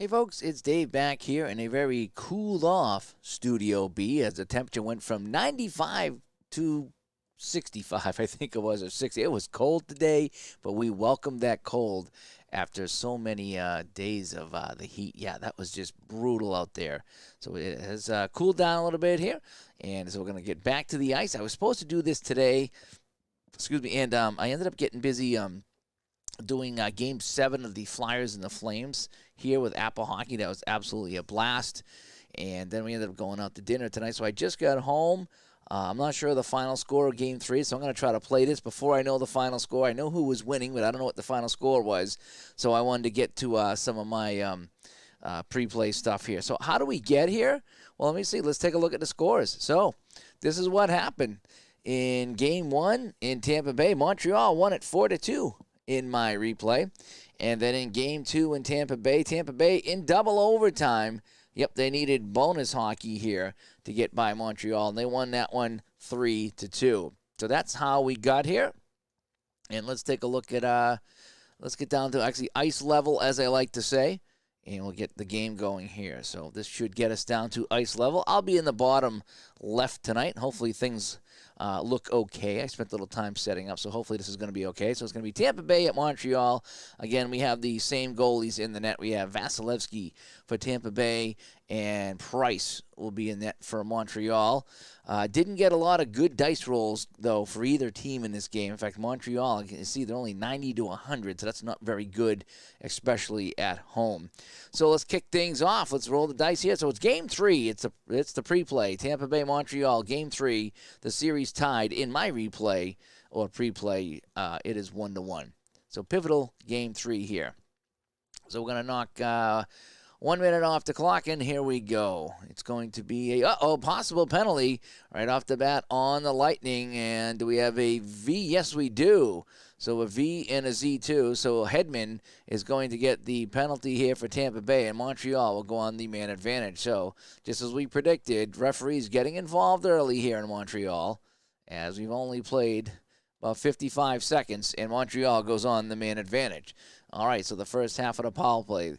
Hey folks, it's Dave back here in a very cooled off Studio B as the temperature went from 95 to 65, I think it was, or 60. It was cold today, but we welcomed that cold after so many days of the heat. Yeah, that was just brutal out there. So it has cooled down a little bit here, and so we're going to get back to the ice. I was supposed to do this today, excuse me, and I ended up getting busy doing Game 7 of the Flyers and the Flames here with Apple Hockey. That was absolutely a blast. And then we ended up going out to dinner tonight. So I just got home. I'm not sure of the final score of Game 3, so I'm going to try to play this before I know the final score. I know who was winning, but I don't know what the final score was. So I wanted to get to some of my pre-play stuff here. So how do we get here? Well, let me see. Let's take a look at the scores. So this is what happened. In Game 1 in Tampa Bay, Montreal won it 4-2. In my replay. And then in Game 2 in Tampa Bay in double overtime. Yep, they needed bonus hockey here to get by Montreal, and they won that one 3-2. So that's how we got here. And let's take a look at, let's get down to actually ice level, as I like to say, and we'll get the game going here. So this should get us down to ice level. I'll be in the bottom left tonight. Hopefully things look okay. I spent a little time setting up, so hopefully this is going to be okay. So it's going to be Tampa Bay at Montreal. Again, we have the same goalies in the net. We have Vasilevsky for Tampa Bay, and Price will be in net for Montreal. Didn't get a lot of good dice rolls, though, for either team in this game. In fact, Montreal, you can see they're only 90 to 100, so that's not very good, especially at home. So let's kick things off. Let's roll the dice here. So it's Game 3. It's the pre-play. Tampa Bay, Montreal, Game 3. The series tied in my replay or pre-play. It is 1-1. So pivotal Game 3 here. So we're going to knock 1 minute off the clock, and here we go. It's going to be a possible penalty right off the bat on the Lightning. And do we have a V? Yes, we do. So a V and a Z2. So Hedman is going to get the penalty here for Tampa Bay, and Montreal will go on the man advantage. So just as we predicted, referees getting involved early here in Montreal, as we've only played about 55 seconds, and Montreal goes on the man advantage. All right, so the first half of the power play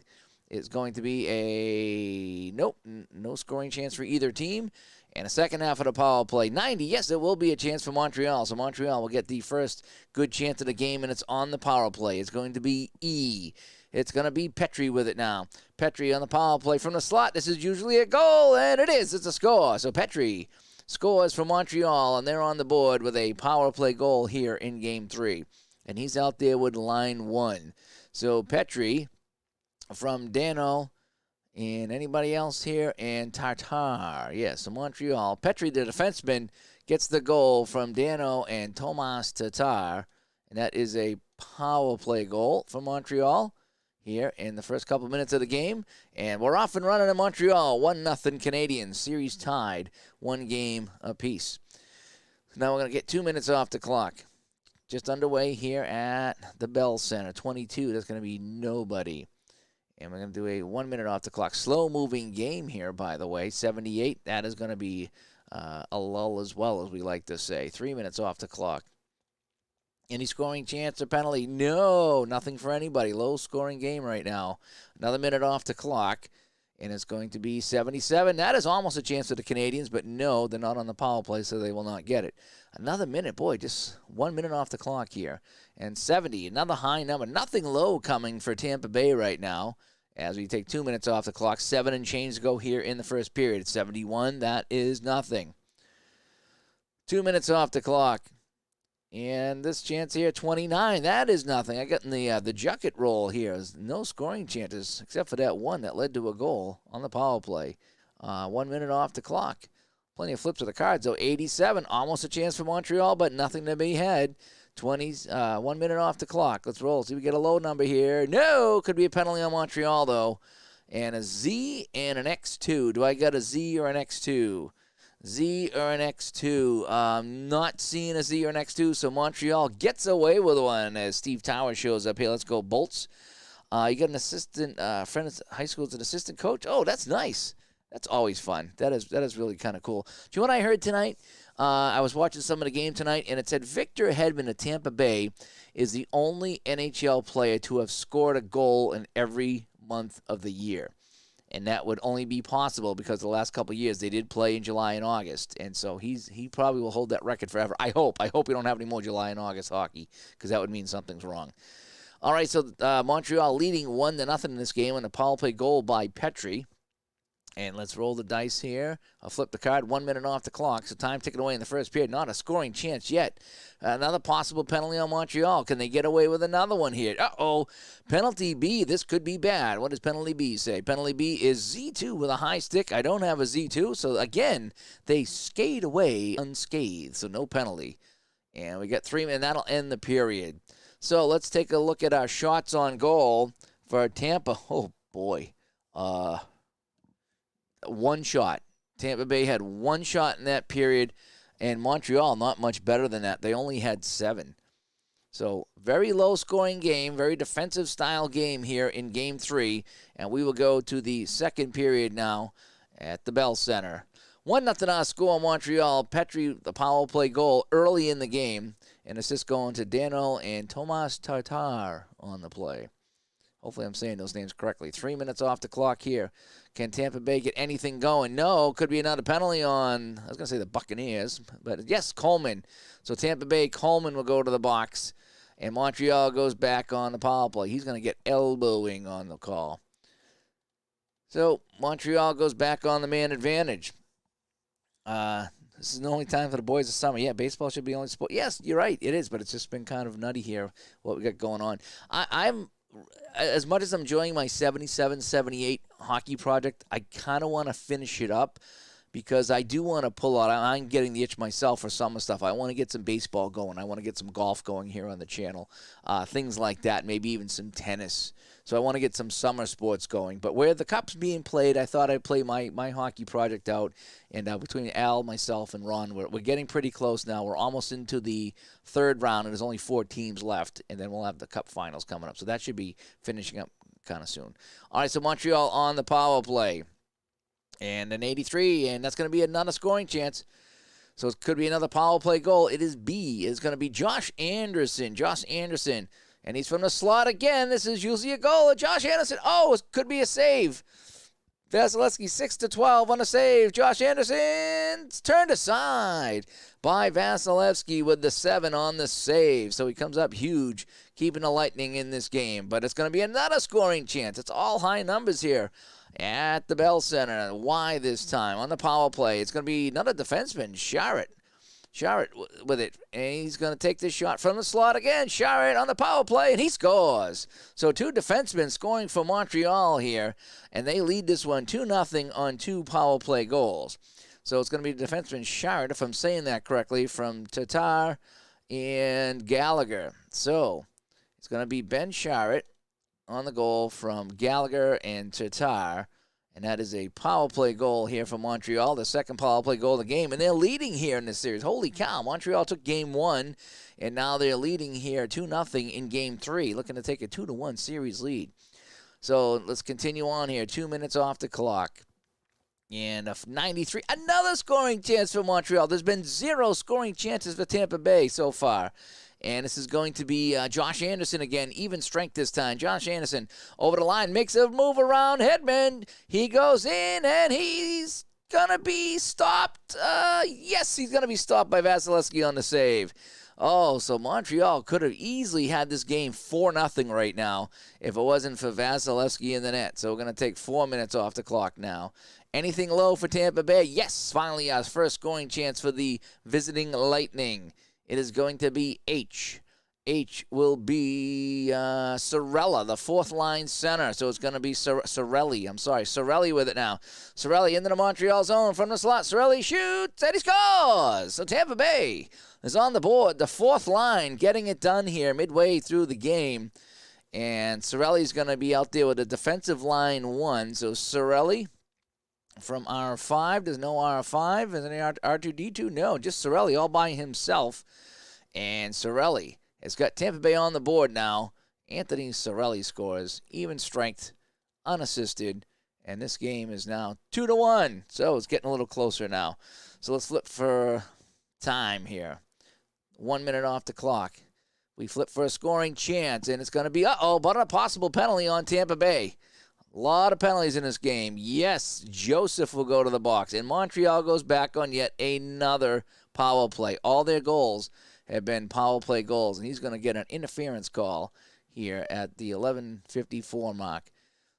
is going to be a no scoring chance for either team. And a second half of the power play, 90. Yes, there will be a chance for Montreal. So Montreal will get the first good chance of the game, and it's on the power play. It's going to be E. It's going to be Petry with it now. Petry on the power play from the slot. This is usually a goal, and it is. It's a score. So Petry scores for Montreal, and they're on the board with a power play goal here in Game 3. And he's out there with line 1. So Petry from Dano and anybody else here, and Tartar. Yes, so Montreal. Petry, the defenseman, gets the goal from Dano and Tomas Tatar, and that is a power play goal for Montreal here in the first couple minutes of the game. And we're off and running in Montreal. 1-0 Canadiens. Series tied, 1 game apiece. Now we're going to get 2 minutes off the clock. Just underway here at the Bell Center. 22, that's going to be nobody. And we're going to do a 1 minute off the clock. Slow-moving game here, by the way. 78, that is going to be a lull as well, as we like to say. 3 minutes off the clock. Any scoring chance or penalty? No, nothing for anybody. Low-scoring game right now. Another minute off the clock, and it's going to be 77. That is almost a chance for the Canadiens, but no, they're not on the power play, so they will not get it. Another minute. Boy, just 1 minute off the clock here. And 70, another high number. Nothing low coming for Tampa Bay right now. As we take 2 minutes off the clock, 7 and change to go here in the first period. 71, that is nothing. 2 minutes off the clock. And this chance here, 29, that is nothing. I got in the Jucket roll here. There's no scoring chances except for that one that led to a goal on the power play. 1 minute off the clock. Plenty of flips of the cards, though. 87, almost a chance for Montreal, but nothing to be had. 20s, 1 minute off the clock. Let's roll. See if we get a low number here. No, could be a penalty on Montreal, though. And a Z and an X2. Do I got a Z or an X2? Z or an X2. Not seeing a Z or an X2, so Montreal gets away with one as Steve Tower shows up here. Let's go, Bolts. You got an assistant, friend of high school as an assistant coach. Oh, that's nice. That's always fun. That is really kind of cool. Do you know what I heard tonight? I was watching some of the game tonight, and it said Victor Hedman of Tampa Bay is the only NHL player to have scored a goal in every month of the year. And that would only be possible because the last couple of years they did play in July and August. And so he probably will hold that record forever. I hope we don't have any more July and August hockey because that would mean something's wrong. All right, so Montreal leading 1-0 in this game on a power play goal by Petrie. And let's roll the dice here. I'll flip the card. 1 minute off the clock. So time ticking away in the first period. Not a scoring chance yet. Another possible penalty on Montreal. Can they get away with another one here? Uh-oh. Penalty B. This could be bad. What does penalty B say? Penalty B is Z2 with a high stick. I don't have a Z2. So, again, they skate away unscathed. So no penalty. And we get 3 minutes. And that'll end the period. So let's take a look at our shots on goal for Tampa. Oh, boy. One shot. Tampa Bay had one shot in that period, and Montreal not much better than that. They only had 7. So very low-scoring game, very defensive-style game here in Game 3, and we will go to the second period now at the Bell Center. 1-0 our score, Montreal. Petrie, the power play goal early in the game, and assist going to Dano and Tomas Tatar on the play. Hopefully I'm saying those names correctly. 3 minutes off the clock here. Can Tampa Bay get anything going? No. Could be another penalty on, I was going to say the Buccaneers, but yes, Coleman. So Tampa Bay, Coleman will go to the box, and Montreal goes back on the power play. He's going to get elbowing on the call. So Montreal goes back on the man advantage. This is the only time for the boys of summer. Yeah, baseball should be the only sport. Yes, you're right. It is, but it's just been kind of nutty here, what we got going on. I'm as much as I'm enjoying my 77-78 hockey project, I kind of want to finish it up because I do want to pull out. I'm getting the itch myself for summer stuff. I want to get some baseball going. I want to get some golf going here on the channel, things like that, maybe even some tennis. So I want to get some summer sports going. But where the Cup's being played, I thought I'd play my hockey project out. And between Al, myself, and Ron, we're getting pretty close now. We're almost into the third round, and there's only 4 teams left. And then we'll have the Cup finals coming up. So that should be finishing up kind of soon. All right, so Montreal on the power play. And an 83, and that's going to be another scoring chance. So it could be another power play goal. It is B. It's going to be Josh Anderson. Josh Anderson. And he's from the slot again. This is usually a goal. Josh Anderson. Oh, it could be a save. Vasilevsky 6-12 on a save. Josh Anderson's turned aside by Vasilevsky with the 7 on the save. So he comes up huge, keeping the Lightning in this game. But it's going to be another scoring chance. It's all high numbers here at the Bell Center. Why this time? On the power play, it's going to be another defenseman, Sharrett. Sharrett with it, and he's going to take this shot from the slot again. Sharrett on the power play, and he scores. So 2 defensemen scoring for Montreal here, and they lead this one 2-0 on 2 power play goals. So it's going to be defenseman Sharrett, if I'm saying that correctly, from Tatar and Gallagher. So it's going to be Ben Sharrett on the goal from Gallagher and Tatar. And that is a power play goal here for Montreal, the second power play goal of the game. And they're leading here in this series. Holy cow, Montreal took Game 1, and now they're leading here 2-0 in Game 3, looking to take a 2-1 series lead. So let's continue on here. 2 minutes off the clock. And a 93, another scoring chance for Montreal. There's been 0 scoring chances for Tampa Bay so far. And this is going to be Josh Anderson again, even strength this time. Josh Anderson over the line, makes a move around Hedman. He goes in, and he's going to be stopped. Yes, he's going to be stopped by Vasilevsky on the save. Oh, so Montreal could have easily had this game 4-0 right now if it wasn't for Vasilevsky in the net. So we're going to take 4 minutes off the clock now. Anything low for Tampa Bay? Yes, finally our first scoring chance for the visiting Lightning. It is going to be H. H will be Sorella, the 4th-line center. So it's going to be Sorelli. I'm sorry, Sorelli with it now. Sorelli into the Montreal zone from the slot. Sorelli shoots, and he scores. So Tampa Bay is on the board. The 4th line getting it done here midway through the game. And Sorelli's going to be out there with a defensive line 1. So Sorelli from R5. There's no R5. Is any R2-D2? No, just Sorelli all by himself. And Sorelli has got Tampa Bay on the board now. Anthony Sorelli scores. Even strength, unassisted. And this game is now 2-1. So it's getting a little closer now. So let's flip for time here. 1 minute off the clock. We flip for a scoring chance, and it's going to be, but a possible penalty on Tampa Bay. A lot of penalties in this game. Yes, Joseph will go to the box. And Montreal goes back on yet another power play. All their goals have been power play goals. And he's going to get an interference call here at the 11:54 mark.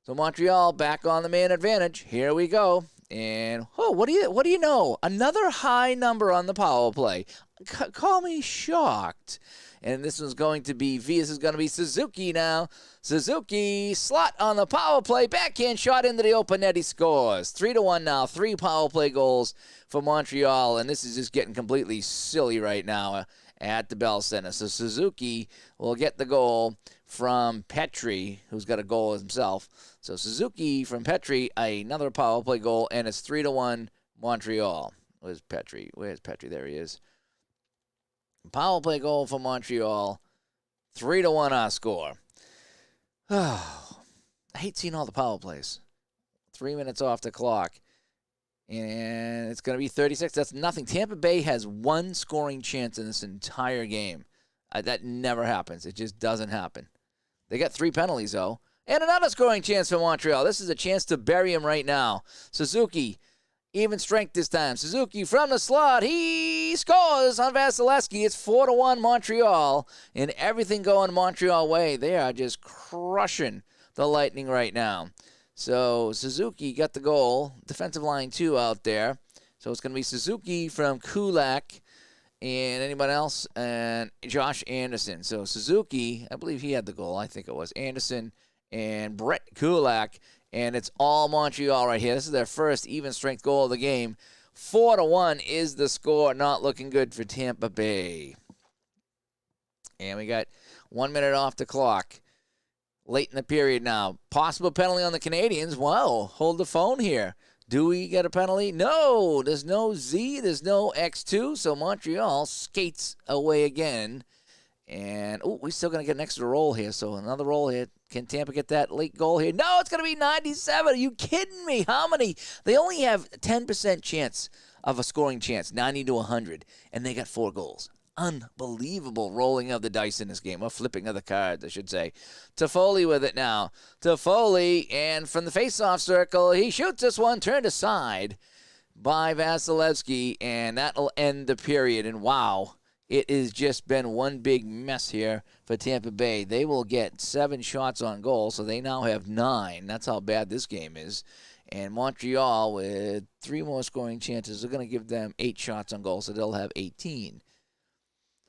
So Montreal back on the man advantage. Here we go. And, what do you know? Another high number on the power play. Call me shocked. And this one's going to be This is going to be Suzuki now. Suzuki, slot on the power play. Backhand shot into the open net. He scores. 3-1 now. 3 power play goals for Montreal. And this is just getting completely silly right now at the Bell Center. So Suzuki will get the goal from Petry, who's got a goal himself. So Suzuki from Petry, another power play goal. And it's 3-1 Montreal. Where's Petry? There he is. Power play goal for Montreal. 3-1 our score. Oh, I hate seeing all the power plays. 3 minutes off the clock. And it's going to be 36. That's nothing. Tampa Bay has 1 scoring chance in this entire game. That never happens. It just doesn't happen. They got 3 penalties, though. And another scoring chance for Montreal. This is a chance to bury him right now. Suzuki. Even strength this time. Suzuki from the slot. He scores on Vasilevsky. It's 4-1 Montreal. And everything going Montreal way. They are just crushing the Lightning right now. So Suzuki got the goal. Defensive line 2 out there. So it's going to be Suzuki from Kulak. And anybody else? And Josh Anderson. So Suzuki, I believe he had the goal. I think it was Anderson and Brett Kulak. And it's all Montreal right here. This is their first even strength goal of the game. 4-1 is the score. Not looking good for Tampa Bay. And we got 1 minute off the clock. Late in the period now. Possible penalty on the Canadians. Wow, hold the phone here. Do we get a penalty? No, there's no Z. There's no X2. So Montreal skates away again. And, we're still going to get an extra roll here. So another roll here. Can Tampa get that late goal here? No, it's going to be 97. Are you kidding me? How many? They only have 10% chance of a scoring chance, 90 to 100. And they got 4 goals. Unbelievable rolling of the dice in this game. Or flipping of the cards, I should say. Toffoli with it now. Toffoli, and from the face-off circle, he shoots this one, turned aside by Vasilevsky. And that'll end the period. And wow. It has just been one big mess here for Tampa Bay. They will get 7 shots on goal, so they now have 9. That's how bad this game is. And Montreal, with 3 more scoring chances, are going to give them 8 shots on goal, so they'll have 18.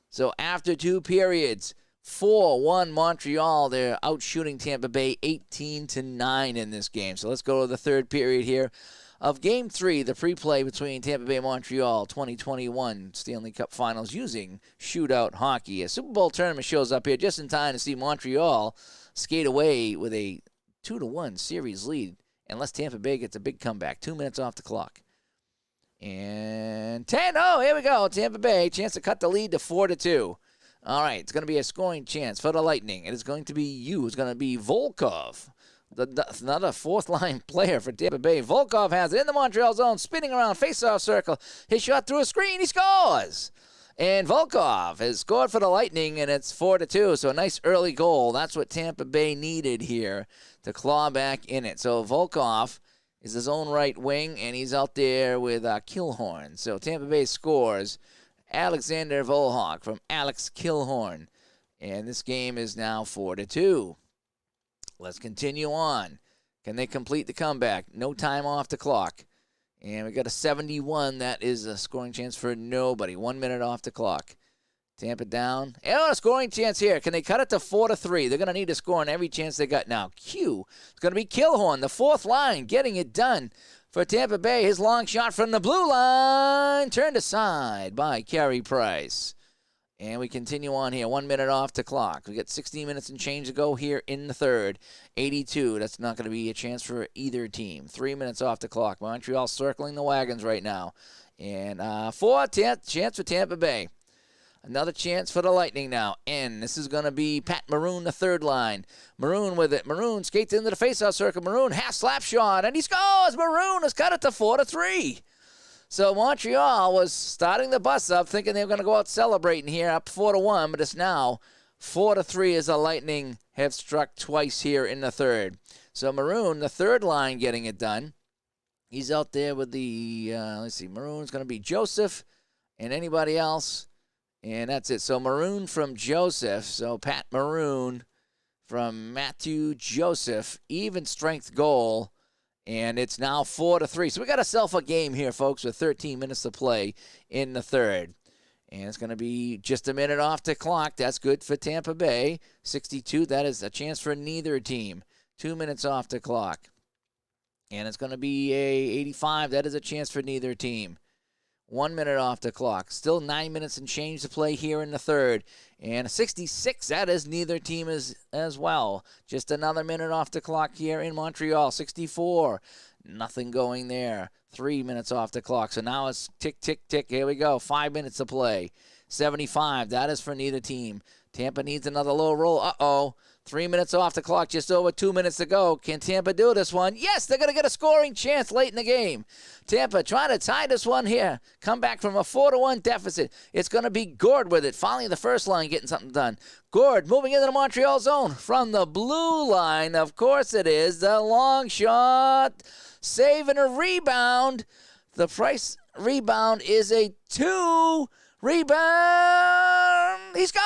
So after 2 periods, 4-1 Montreal. They're out shooting Tampa Bay 18-9 in this game. So let's go to the 3rd period here of Game 3, the preplay between Tampa Bay and Montreal 2021 Stanley Cup Finals using shootout hockey. A Super Bowl tournament shows up here just in time to see Montreal skate away with a 2-1 series lead unless Tampa Bay gets a big comeback. 2 minutes off the clock. And 10. Oh, here we go. Tampa Bay, chance to cut the lead to 4-2. All right, it's going to be a scoring chance for the Lightning. It is going to be you. It's going to be Volkov. Another 4th-line player for Tampa Bay. Volkov has it in the Montreal zone, spinning around, face-off circle. His shot through a screen. He scores! And Volkov has scored for the Lightning, and it's 4-2. So a nice early goal. That's what Tampa Bay needed here to claw back in it. So Volkov is his own right wing, and he's out there with Killhorn. So Tampa Bay scores. Alexander Volhok from Alex Killhorn. And this game is now 4-2. Let's continue on. Can they complete the comeback? No time off the clock. And we got a 71. That is a scoring chance for nobody. 1 minute off the clock. Tampa down. And a scoring chance here. Can they cut it to 4-3? They're going to need to score on every chance they got now. Q. It's going to be Killhorn, the 4th line, getting it done for Tampa Bay. His long shot from the blue line. Turned aside by Carey Price. And we continue on here. 1 minute off the clock. We got 16 minutes and change to go here in the 3rd. 82. That's not going to be a chance for either team. 3 minutes off the clock. Montreal circling the wagons right now. And 4th chance for Tampa Bay. Another chance for the Lightning now. And this is going to be Pat Maroon, the 3rd line. Maroon with it. Maroon skates into the faceoff circle. Maroon half slap shot. And he scores. Maroon has cut it to 4-3. So Montreal was starting the bus up, thinking they were going to go out celebrating here, up 4-1, but it's now 4-3 as the Lightning have struck twice here in the third. So Maroon, the third line, getting it done. He's out there with the, let's see, Maroon's going to be Joseph and anybody else. And that's it. So Maroon from Joseph. So Pat Maroon from Matthew Joseph. Even strength goal. And it's now 4-3. So we got ourselves a game here, folks, with 13 minutes to play in the third. And it's going to be just a minute off the clock. That's good for Tampa Bay. 62, that is a chance for neither team. 2 minutes off the clock. And it's going to be a 85. That is a chance for neither team. 1 minute off the clock. Still 9 minutes and change to play here in the third. And 66, that is neither team as well. Just another minute off the clock here in Montreal. 64, nothing going there. 3 minutes off the clock. So now it's tick, tick, tick. Here we go. 5 minutes to play. 75, that is for neither team. Tampa needs another low roll. Uh-oh. 3 minutes off the clock, just over 2 minutes to go. Can Tampa do this one? Yes, they're going to get a scoring chance late in the game. Tampa trying to tie this one here. Come back from a 4-1 deficit. It's going to be Gord with it. Finally, the first line getting something done. Gord moving into the Montreal zone from the blue line. Of course it is. The long shot. Save and a rebound. The Price rebound is a 2. Rebound. He scores!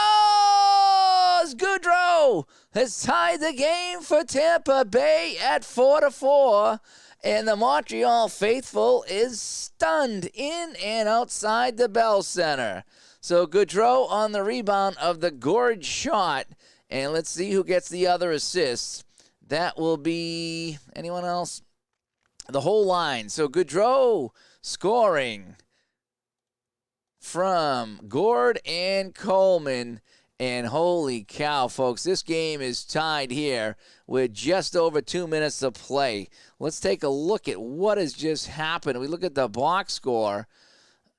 Goudreau has tied the game for Tampa Bay at 4-4. And the Montreal faithful is stunned in and outside the Bell Center. So Goudreau on the rebound of the Gord shot. And let's see who gets the other assists. That will be anyone else? The whole line. So Goudreau scoring from Gord and Coleman. And holy cow, folks, this game is tied here with just over 2 minutes to play. Let's take a look at what has just happened. We look at the box score.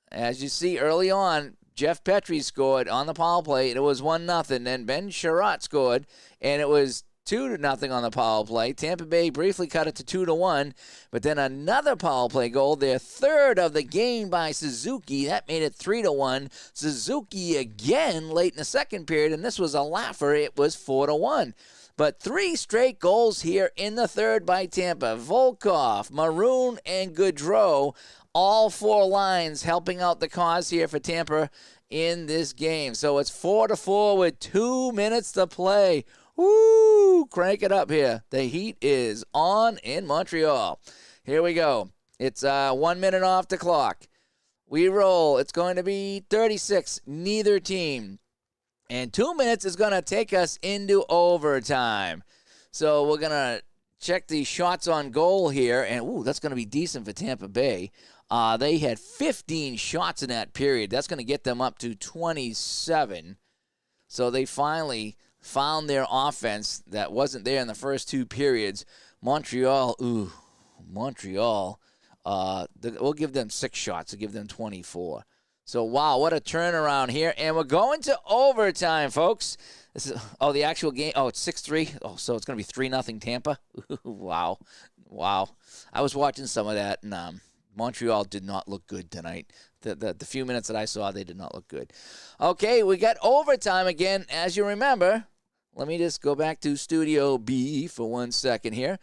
As you see early on, Jeff Petrie scored on the power play, and it was 1-0. Then Ben Sherratt scored, and it was 2-0 on the power play. Tampa Bay briefly cut it to 2-1, but then another power play goal, their third of the game by Suzuki. That made it 3-1. Suzuki again late in the second period, and this was a laugher. It was 4-1. But 3 straight goals here in the third by Tampa. Volkov, Maroon, and Goudreau, all 4 lines helping out the cause here for Tampa in this game. So it's 4-4 with 2 minutes to play. Woo! Crank it up here. The heat is on in Montreal. Here we go. It's 1 minute off the clock. We roll. It's going to be 36, neither team. And 2 minutes is going to take us into overtime. So we're going to check the shots on goal here. And, ooh, that's going to be decent for Tampa Bay. They had 15 shots in that period. That's going to get them up to 27. So they finally found their offense that wasn't there in the first 2 periods. Montreal, we'll give them 6 shots. We'll give them 24. So, wow, what a turnaround here. And we're going to overtime, folks. This is, the actual game. Oh, it's 6-3. Oh, so it's going to be 3-0 Tampa. Wow. I was watching some of that, and Montreal did not look good tonight. The few minutes that I saw, they did not look good. Okay, we got overtime again. As you remember, let me just go back to Studio B for 1 second here.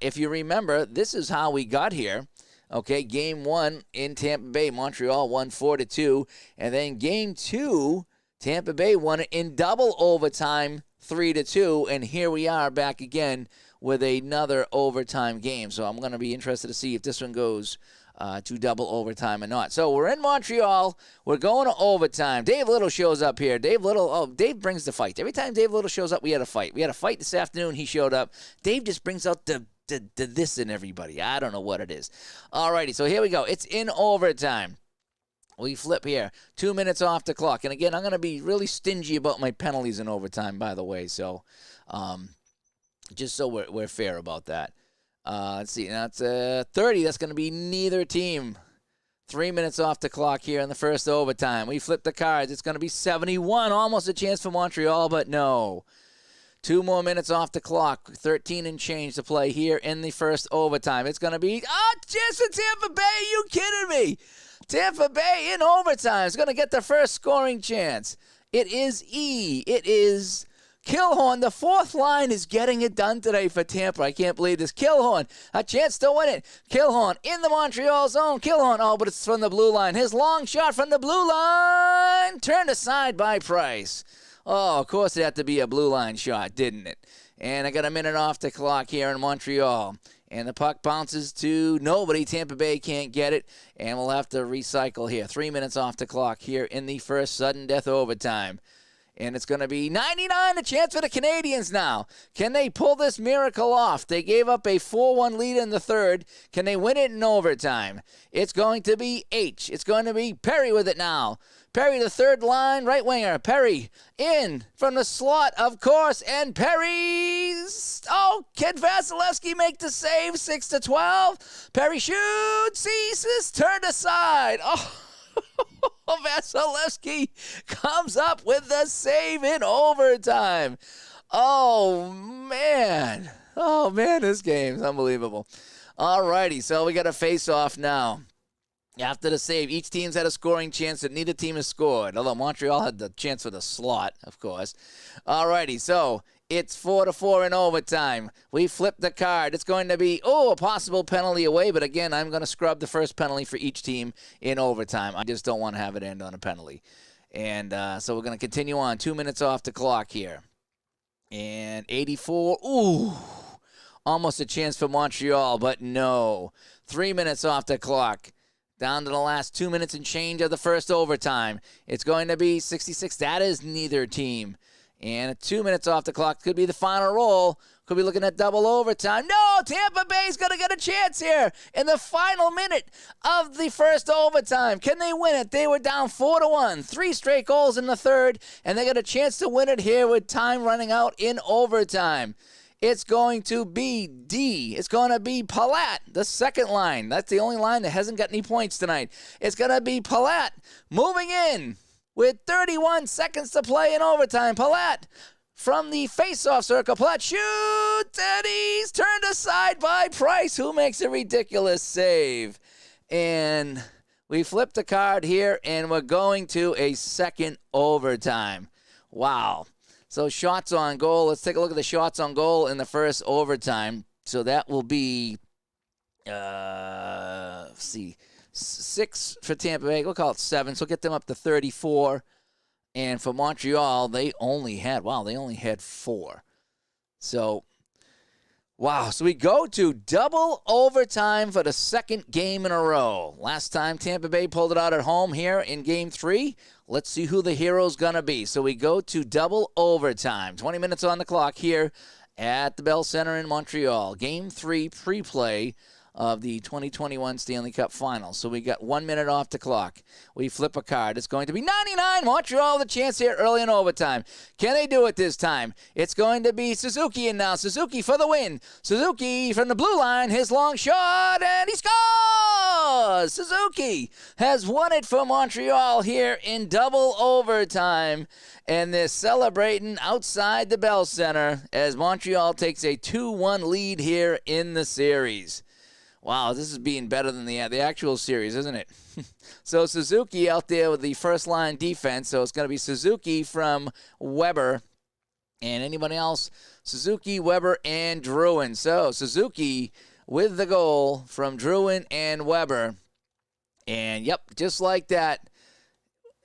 If you remember, this is how we got here. Okay, Game 1 in Tampa Bay, Montreal won 4-2. And then Game 2, Tampa Bay won it in double overtime, 3-2. And here we are back again with another overtime game. So I'm going to be interested to see if this one goes to double overtime or not. So we're in Montreal. We're going to overtime. Dave Little shows up here. Dave brings the fight. Every time Dave Little shows up, we had a fight. We had a fight this afternoon. He showed up. Dave just brings out the this in everybody. I don't know what it is. All righty, so here we go. It's in overtime. We flip here. 2 minutes off the clock. And again, I'm going to be really stingy about my penalties in overtime, by the way. So just so we're fair about that. Let's see. Now it's 30. That's going to be neither team. 3 minutes off the clock here in the first overtime. We flip the cards. It's going to be 71. Almost a chance for Montreal, but no. 2 more minutes off the clock. 13 and change to play here in the first overtime. It's going to be, chance for Tampa Bay. You kidding me? Tampa Bay in overtime is going to get the first scoring chance. It is E. It is Killhorn. The fourth line is getting it done today for Tampa. I can't believe this. Killhorn, a chance to win it. Killhorn in the Montreal zone. Killhorn, oh, but it's from the blue line. His long shot from the blue line turned aside by Price. Oh, of course it had to be a blue line shot, didn't it? And I got a minute off the clock here in Montreal. And the puck bounces to nobody. Tampa Bay can't get it. And we'll have to recycle here. 3 minutes off the clock here in the first sudden death overtime. And it's going to be 99, a chance for the Canadians now. Can they pull this miracle off? They gave up a 4-1 lead in the third. Can they win it in overtime? It's going to be H. It's going to be Perry with it now. Perry, the third line, right winger. Perry in from the slot, of course. And Perry's... Oh, can Vasilevsky make the save? 6-12. Perry shoots. Ceases. Turned aside. Oh, Vasilevsky comes up with the save in overtime. Oh, man. Oh, man, this game's unbelievable. All righty, so we got a face-off now. After the save, each team's had a scoring chance that neither team has scored, although Montreal had the chance for the slot, of course. All righty, so it's 4-4 in overtime. We flip the card. It's going to be, a possible penalty away, but again, I'm going to scrub the first penalty for each team in overtime. I just don't want to have it end on a penalty. And so we're going to continue on. 2 minutes off the clock here. And 84, almost a chance for Montreal, but no. 3 minutes off the clock. Down to the last 2 minutes and change of the first overtime. It's going to be 66. That is neither team. And 2 minutes off the clock could be the final roll. Could be looking at double overtime. No, Tampa Bay's going to get a chance here in the final minute of the first overtime. Can they win it? They were down 4-1. 3 straight goals in the third, and they got a chance to win it here with time running out in overtime. It's going to be D. It's going to be Palat, the second line. That's the only line that hasn't got any points tonight. It's going to be Palat moving in with 31 seconds to play in overtime. Palat from the face-off circle. Palat shoots, and he's turned aside by Price, who makes a ridiculous save. And we flip the card here, and we're going to a second overtime. Wow. So shots on goal. Let's take a look at the shots on goal in the first overtime. So that will be, let's see, 6 for Tampa Bay. We'll call it 7. So get them up to 34. And for Montreal, they only had 4. So, wow. So we go to double overtime for the second game in a row. Last time Tampa Bay pulled it out at home here in Game 3. Let's see who the hero's going to be. So we go to double overtime. 20 minutes on the clock here at the Bell Center in Montreal. Game 3 pre-play of the 2021 Stanley Cup Finals. So we got 1 minute off the clock. We flip a card. It's going to be 99. Montreal with a chance here early in overtime. Can they do it this time? It's going to be Suzuki in now. Suzuki for the win. Suzuki from the blue line. His long shot, and he scores! Suzuki has won it for Montreal here in double overtime. And they're celebrating outside the Bell Center as Montreal takes a 2-1 lead here in the series. Wow, this is being better than the actual series, isn't it? So Suzuki out there with the first-line defense. So it's going to be Suzuki from Weber. And anybody else? Suzuki, Weber, and Drouin. So Suzuki with the goal from Drouin and Weber. And, yep, just like that,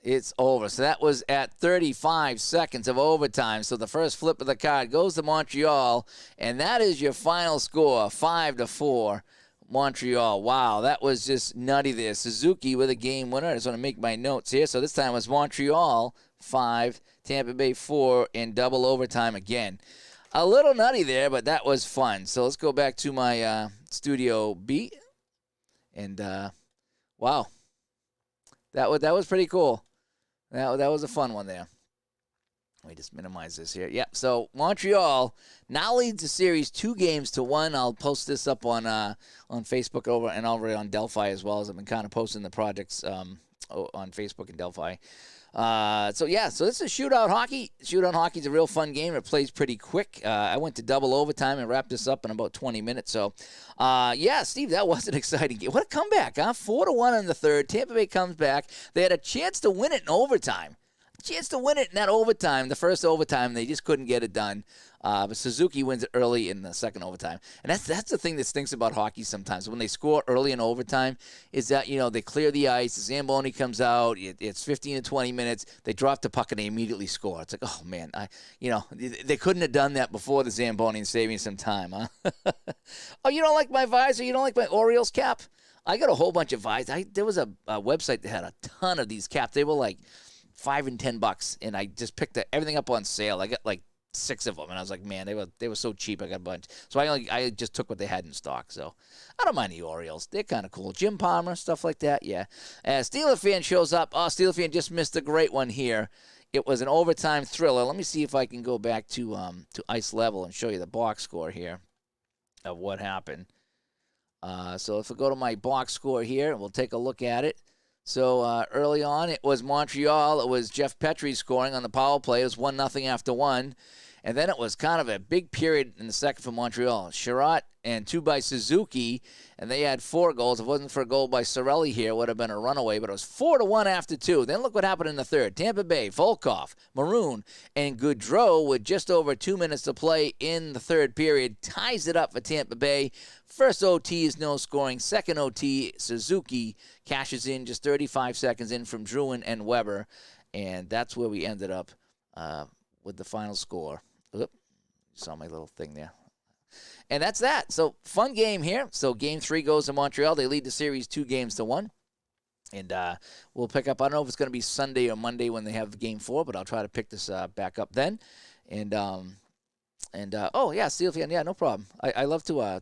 it's over. So that was at 35 seconds of overtime. So the first flip of the card goes to Montreal. And that is your final score, 5-4. Montreal. Wow, that was just nutty there. Suzuki with a game winner. I just want to make my notes here. So this time it was Montreal 5, Tampa Bay 4 in double overtime again. A little nutty there, but that was fun. So let's go back to my Studio B. And, wow, that was pretty cool. That was a fun one there. Let me just minimize this here. Yep, so Montreal now leads the series 2-1. I'll post this up on Facebook over on Delphi as well, as I've been kind of posting the projects on Facebook and Delphi. So this is shootout hockey. Shootout hockey is a real fun game. It plays pretty quick. I went to double overtime and wrapped this up in about 20 minutes. So, Steve, that was an exciting game. What a comeback, huh? 4-1 in the third. Tampa Bay comes back. They had a chance to win it in overtime. chance to win it in that overtime, the first overtime. They just couldn't get it done. But Suzuki wins it early in the second overtime. And that's the thing that stinks about hockey sometimes. When they score early in overtime is that, they clear the ice, the Zamboni comes out, it's 15 to 20 minutes, they drop the puck and they immediately score. It's like, oh, man, they couldn't have done that before the Zamboni and saving some time, huh? Oh, you don't like my visor? You don't like my Orioles cap? I got a whole bunch of visors. There was a website that had a ton of these caps. They were like $5 and $10, and I just picked everything up on sale. I got like 6 of them, and I was like, man, they were so cheap. I got a bunch, so I just took what they had in stock. So I don't mind the Orioles; they're kind of cool. Jim Palmer, stuff like that, yeah. Steeler fan shows up. Oh, Steeler fan just missed a great one here. It was an overtime thriller. Let me see if I can go back to ice level and show you the box score here of what happened. So if I go to my box score here, we'll take a look at it. So early on, it was Montreal. It was Jeff Petrie scoring on the power play. It was 1-0 after 1. And then it was kind of a big period in the second for Montreal. Sherratt and 2 by Suzuki, and they had 4 goals. If it wasn't for a goal by Sorelli here, it would have been a runaway, but it was 4-1 after 2. Then look what happened in the third. Tampa Bay, Volkov, Maroon, and Goudreau with just over 2 minutes to play in the third period ties it up for Tampa Bay. First OT is no scoring. Second OT, Suzuki cashes in just 35 seconds in from Druin and Weber, and that's where we ended up with the final score. Oop, saw my little thing there. And that's that. So, fun game here. So, Game 3 goes to Montreal. They lead the series 2-1. And we'll pick up. I don't know if it's going to be Sunday or Monday when they have Game 4, but I'll try to pick this back up then. And oh, yeah, Steel fan, yeah, no problem. I love to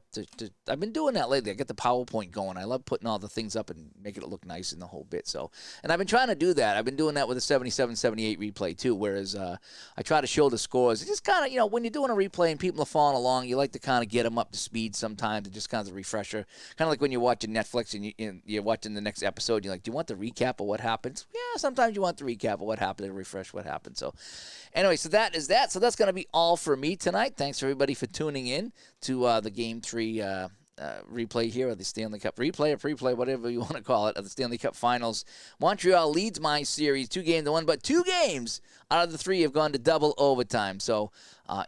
I've been doing that lately. I get the PowerPoint going. I love putting all the things up and making it look nice in the whole bit. So, and I've been trying to do that. I've been doing that with a 77-78 replay, too, whereas I try to show the scores. It's just kind of, when you're doing a replay and people are following along, you like to kind of get them up to speed sometimes. It's just kind of a refresher. Kind of like when you're watching Netflix and you're watching the next episode, you're like, do you want the recap of what happens? Yeah, sometimes you want the recap of what happened and refresh what happened. So, anyway, so that is that. So that's going to be all for me tonight. Thanks, everybody, for tuning in to the Game 3 replay here of the Stanley Cup replay or preplay, whatever you want to call it, of the Stanley Cup Finals. Montreal leads my series 2-1, but 2 games out of the 3 have gone to double overtime. So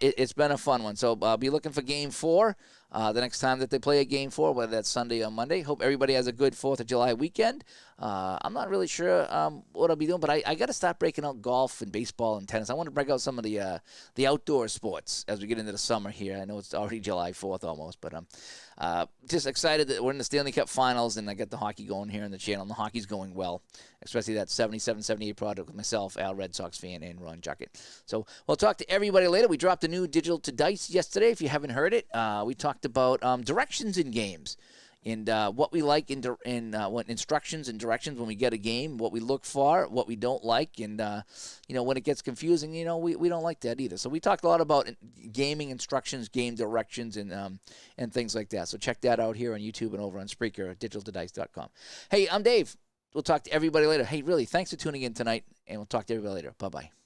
it's been a fun one. So I'll be looking for Game 4 the next time that they play a Game 4, whether that's Sunday or Monday. Hope everybody has a good 4th of July weekend. I'm not really sure what I'll be doing, but I got to start breaking out golf and baseball and tennis. I want to break out some of the outdoor sports as we get into the summer here. I know it's already July 4th almost, but I'm just excited that we're in the Stanley Cup Finals, and I got the hockey going here on the channel. And the hockey's going well, especially that 77-78 product with myself, Al Red Sox fan, and Ron Juckett. So we'll talk to everybody later. We dropped a new Digital to Dice yesterday. If you haven't heard it, we talked about directions in games and what we like in what instructions and directions when we get a game, what we look for, what we don't like, and when it gets confusing, we don't like that either. So we talked a lot about gaming instructions, game directions, and things like that. So check that out here on YouTube and over on Spreaker, digitaltodice.com. Hey, I'm Dave. We'll talk to everybody later. Hey, really, thanks for tuning in tonight, and we'll talk to everybody later. Bye-bye.